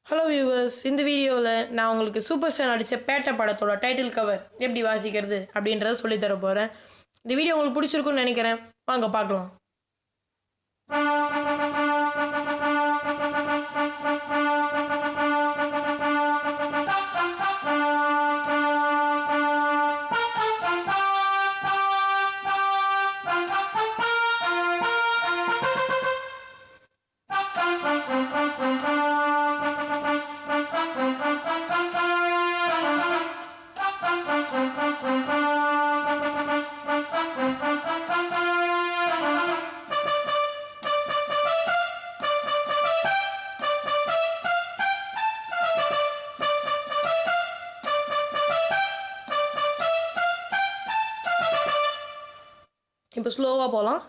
Hello viewers, இந்த வீடியோவில் நான் உங்களுக்கு சூப்பர் ஸ்டார் நடித்த பேட்ட படத்தோட டைட்டில் கவர் எப்படி வாசிக்கிறது அப்படின்றத சொல்லித்தர போகிறேன். இந்த வீடியோ உங்களுக்கு பிடிச்சிருக்குன்னு நினைக்கிறேன். வாங்க பார்க்கலாம். இப்போ ஸ்லோவாக போகலாம்.